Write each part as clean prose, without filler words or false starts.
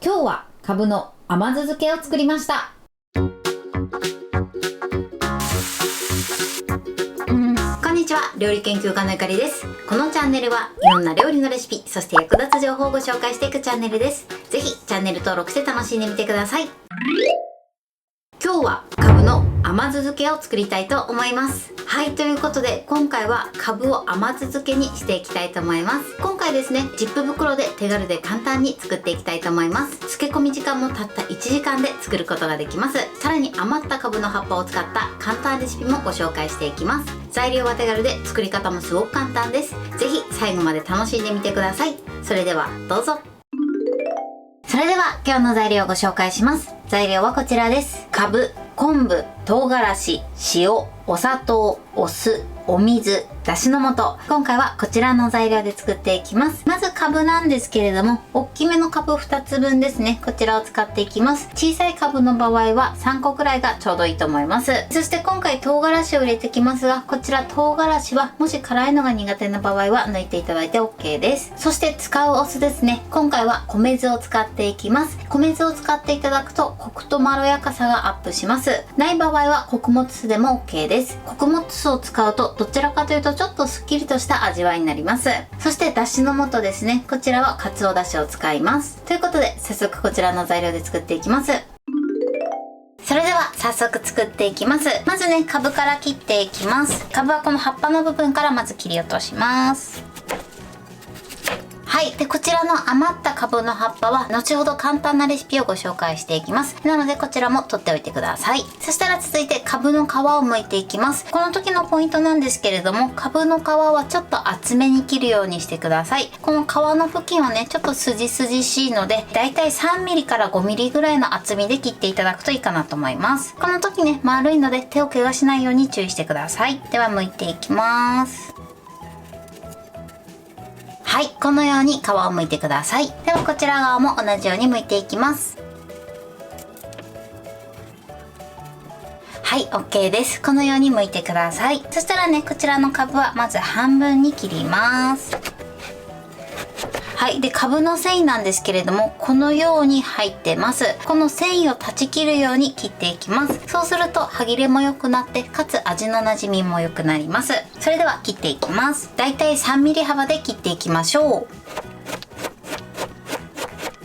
今日はカブの甘酢漬けを作りました。こんにちは、料理研究家のゆかりです。このチャンネルはいろんな料理のレシピ、そして役立つ情報をご紹介していくチャンネルです。ぜひチャンネル登録して楽しんでみてください。今日はカブの甘酢漬けを作りたいと思います。はい、ということで今回はカブを甘酢漬けにしていきたいと思います。今回ですね、ジップ袋で手軽で簡単に作っていきたいと思います。漬け込み時間もたった1時間で作ることができます。さらに余ったカブの葉っぱを使った簡単レシピもご紹介していきます。材料は手軽で作り方もすごく簡単です。ぜひ最後まで楽しんでみてください。それではどうぞ。それでは今日の材料をご紹介します。材料はこちらです。カブ、昆布、唐辛子、塩、お砂糖、お酢、お水、だしの素。今回はこちらの材料で作っていきます。まずカブなんですけれども、大きめのカブ2つ分ですね。こちらを使っていきます。小さいカブの場合は3個くらいがちょうどいいと思います。そして今回唐辛子を入れてきますが、こちら唐辛子はもし辛いのが苦手な場合は抜いていただいて OK です。そして使うお酢ですね。今回は米酢を使っていきます。米酢を使っていただくとコクとまろやかさがアップします。ない場合は穀物酢でも OK です。穀物酢を使うとどちらかというとちょっとすっきりとした味わいになります。そしてだしの素ですね。こちらはかつおだしを使います。ということで早速こちらの材料で作っていきます。それでは早速作っていきます。まずね、カブから切っていきます。カブはこの葉っぱの部分からまず切り落とします。はい。で、こちらの余ったカブの葉っぱは後ほど簡単なレシピをご紹介していきます。なのでこちらも取っておいてください。そしたら続いてカブの皮を剥いていきます。この時のポイントなんですけれども、カブの皮はちょっと厚めに切るようにしてください。この皮の付近はね、ちょっと筋しいので、だいたい3ミリから5ミリぐらいの厚みで切っていただくといいかなと思います。この時ね、丸いので手を怪我しないように注意してください。では剥いていきます。はい、このように皮を剥いてください。ではこちら側も同じように剥いていきます。はい、OK です。このように剥いてください。そしたらね、こちらのカブはまず半分に切ります。はい。で、カブの繊維なんですけれども、このように入ってます。この繊維を断ち切るように切っていきます。そうすると歯切れも良くなって、かつ味の馴染みも良くなります。それでは切っていきます。だいたい3ミリ幅で切っていきましょう。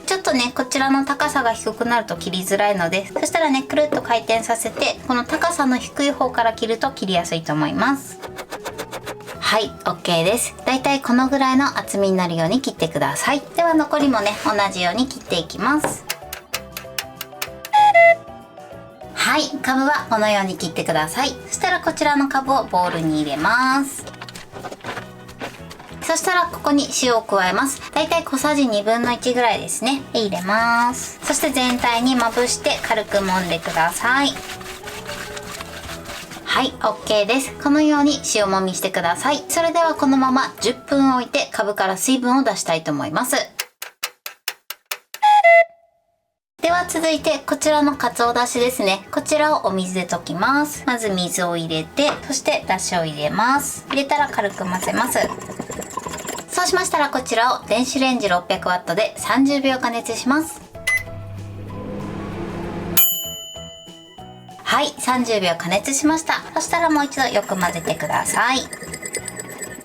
ちょっとね、こちらの高さが低くなると切りづらいので、そしたらね、くるっと回転させて、この高さの低い方から切ると切りやすいと思います。はい、OK です。だいたいこのぐらいの厚みになるように切ってください。では残りもね、同じように切っていきます。はい、カブはこのように切ってください。そしたらこちらのカブをボウルに入れます。そしたらここに塩を加えます。だいたい小さじ1/2ぐらいですね。入れます。そして全体にまぶして軽く揉んでください。はい、OK です。このように塩もみしてください。それではこのまま10分置いてカブから水分を出したいと思います。では続いてこちらのかつおだしですね。こちらをお水で溶きます。まず水を入れて、そしてだしを入れます。入れたら軽く混ぜます。そうしましたらこちらを電子レンジ 600W で30秒加熱します。はい、30秒加熱しました。そしたらもう一度よく混ぜてください。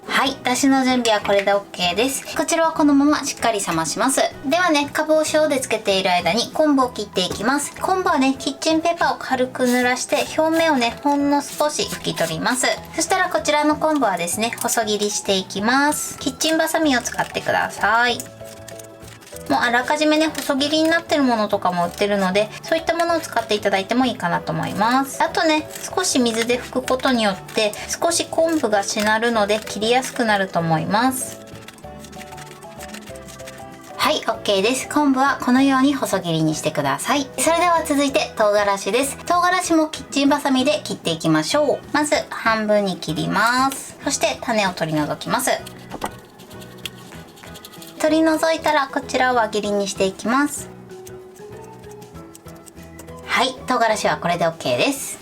はい、だしの準備はこれで OK です。こちらはこのまましっかり冷まします。ではね、カブを塩でつけている間に昆布を切っていきます。昆布はね、キッチンペーパーを軽く濡らして表面をね、ほんの少し拭き取ります。そしたらこちらの昆布はですね、細切りしていきます。キッチンバサミを使ってください。もうあらかじめね、細切りになってるものとかも売ってるので、そういったものを使っていただいてもいいかなと思います。あとね、少し水で拭くことによって少し昆布がしなるので切りやすくなると思います。はい、OK です。昆布はこのように細切りにしてください。それでは続いて唐辛子です。唐辛子もキッチンバサミで切っていきましょう。まず半分に切ります。そして種を取り除きます。取り除いたらこちらを輪切りにしていきます。はい、唐辛子はこれで OK です。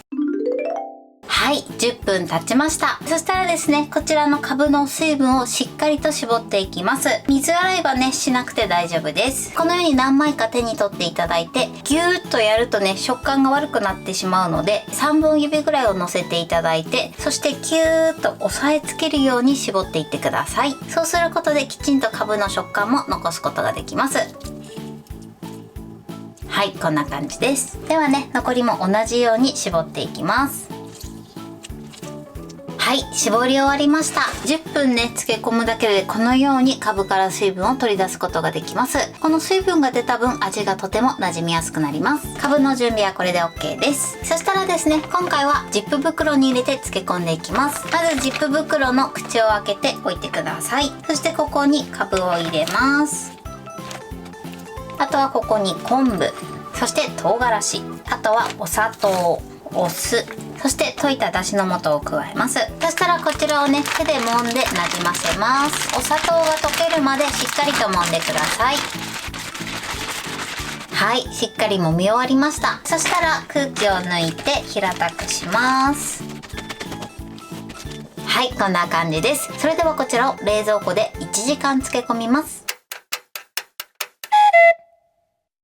ははい、10分経ちました。そしたらですね、こちらのカブの水分をしっかりと絞っていきます。水洗いはね、しなくて大丈夫です。このように何枚か手に取っていただいて、ギューッとやるとね、食感が悪くなってしまうので、3本指ぐらいを乗せていただいて、そしてキューッと押さえつけるように絞っていってください。そうすることできちんとカブの食感も残すことができます。はい、こんな感じです。ではね、残りも同じように絞っていきます。はい、絞り終わりました。10分ね、漬け込むだけでこのようにカブから水分を取り出すことができます。この水分が出た分、味がとても馴染みやすくなります。カブの準備はこれで OK です。そしたらですね、今回はジップ袋に入れて漬け込んでいきます。まずジップ袋の口を開けておいてください。そしてここにカブを入れます。あとはここに昆布、そして唐辛子、あとはお砂糖、お酢、そして溶いただしの素を加えます。そしたらこちらをね、手で揉んでなじませます。お砂糖が溶けるまでしっかりと揉んでください。はい、しっかり揉み終わりました。そしたら空気を抜いて平たくします。はい、こんな感じです。それではこちらを冷蔵庫で1時間漬け込みます。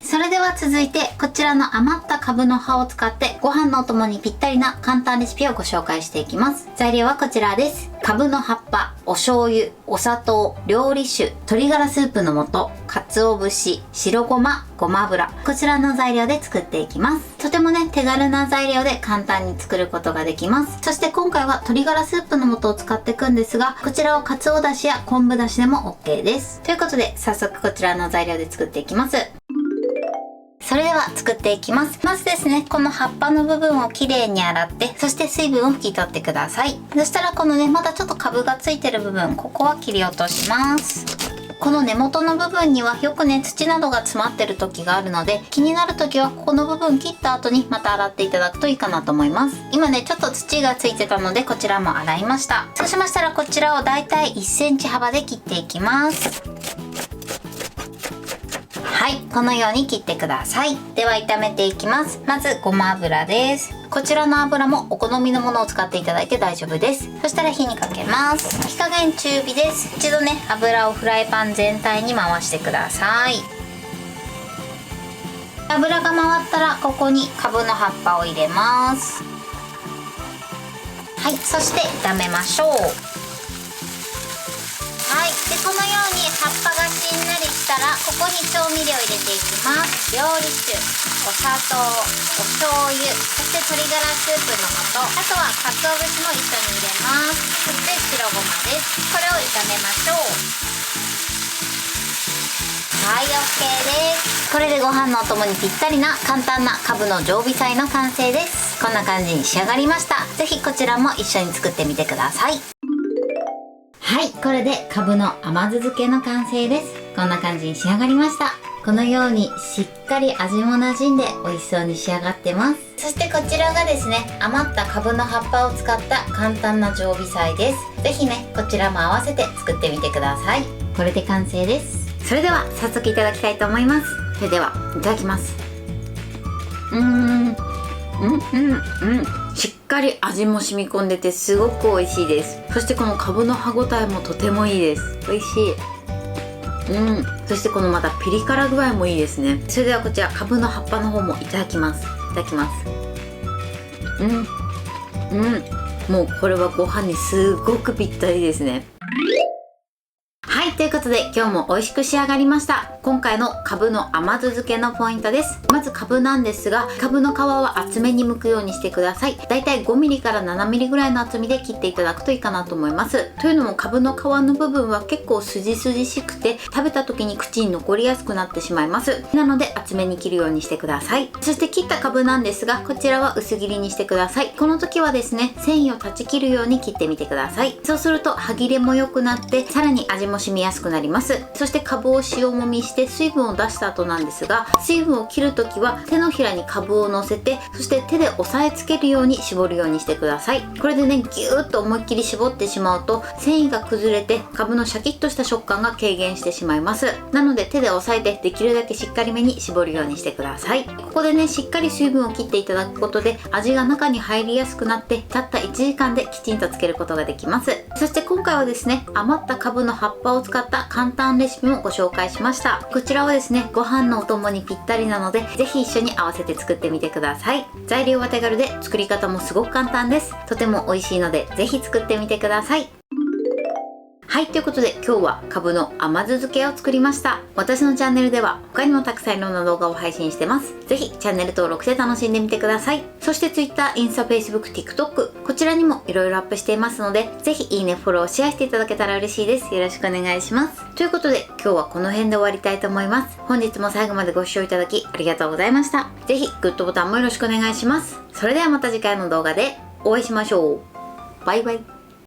それでは続いて、こちらの余ったカブの葉を使ってご飯のお供にぴったりな簡単レシピをご紹介していきます。材料はこちらです。カブの葉っぱ、お醤油、お砂糖、料理酒、鶏ガラスープの素、鰹節、白ごま、ごま油。こちらの材料で作っていきます。とてもね、手軽な材料で簡単に作ることができます。そして今回は鶏ガラスープの素を使っていくんですが、こちらを鰹だしや昆布だしでも OK です。ということで、早速こちらの材料で作っていきます。それでは作っていきます。まずですね、この葉っぱの部分をきれいに洗って、そして水分を拭き取ってください。そしたらこのね、まだちょっとカブがついてる部分、ここは切り落とします。この根元の部分にはよくね、土などが詰まってる時があるので、気になる時はここの部分切った後にまた洗っていただくといいかなと思います。今ね、ちょっと土がついてたので、こちらも洗いました。そうしましたらこちらをだいたい1センチ幅で切っていきます。はい、このように切ってください。では炒めていきます。まずごま油です。こちらの油もお好みのものを使っていただいて大丈夫です。そしたら火にかけます。火加減中火です。一度ね、油をフライパン全体に回してください。油が回ったらここにカブの葉っぱを入れます。はい、そして炒めましょう。はい、でこのように葉っぱがしんなりしたら、ここに調味料入れていきます。料理酒、お砂糖、お醤油、そして鶏ガラスープの素、あとは鰹節も一緒に入れます。そして白ごまです。これを炒めましょう。はい、 OK です。これでご飯のお供にぴったりな簡単なカブの常備菜の完成です。こんな感じに仕上がりました。ぜひこちらも一緒に作ってみてください。はい、これでカブの甘酢漬けの完成です。こんな感じに仕上がりました。このようにしっかり味も馴染んで美味しそうに仕上がってます。そしてこちらがですね、余ったカブの葉っぱを使った簡単な常備菜です。ぜひね、こちらも合わせて作ってみてください。これで完成です。それでは早速いただきたいと思います。それではいただきます。しっかり味も染み込んでてすごく美味しいです。そしてこのカブの歯ごたえもとてもいいです。美味しい。そしてこのまたピリ辛具合もいいですね。それではこちらカブの葉っぱの方もいただきます。いただきます。もうこれはご飯にすごくぴったりですね。はい、ということで今日も美味しく仕上がりました。今回のカブの甘酢漬けのポイントです。まずカブなんですが、カブの皮は厚めに剥くようにしてください。だいたい 5mm から 7mm ぐらいの厚みで切っていただくといいかなと思います。というのもカブの皮の部分は結構筋しくて、食べた時に口に残りやすくなってしまいます。なので厚めに切るようにしてください。そして切ったカブなんですが、こちらは薄切りにしてください。この時はですね、繊維を断ち切るように切ってみてください。そうすると歯切れも良くなって、さらに味も染みやすくななります。そしてカブを塩もみして水分を出した後なんですが、水分を切るときは手のひらにカブを乗せて、そして手で押さえつけるように絞るようにしてください。これでね、ギューッと思いっきり絞ってしまうと繊維が崩れてカブのシャキッとした食感が軽減してしまいます。なので手で押さえてできるだけしっかりめに絞るようにしてください。ここでね、しっかり水分を切っていただくことで味が中に入りやすくなって、たった1時間できちんとつけることができます。そして今回はですね、余ったカブの葉っぱを使った簡単レシピもご紹介しました。こちらはですね、ご飯のお供にぴったりなので、ぜひ一緒に合わせて作ってみてください。材料は手軽で作り方もすごく簡単です。とても美味しいので、ぜひ作ってみてください。はい、ということで今日はカブの甘酢漬けを作りました。私のチャンネルでは他にもたくさんいろんな動画を配信してます。ぜひチャンネル登録して楽しんでみてください。そして Twitter、インスタ、Facebook、TikTok こちらにもいろいろアップしていますので、ぜひいいね、フォロー、シェアしていただけたら嬉しいです。よろしくお願いします。ということで今日はこの辺で終わりたいと思います。本日も最後までご視聴いただきありがとうございました。ぜひグッドボタンもよろしくお願いします。それではまた次回の動画でお会いしましょう。バイバイ。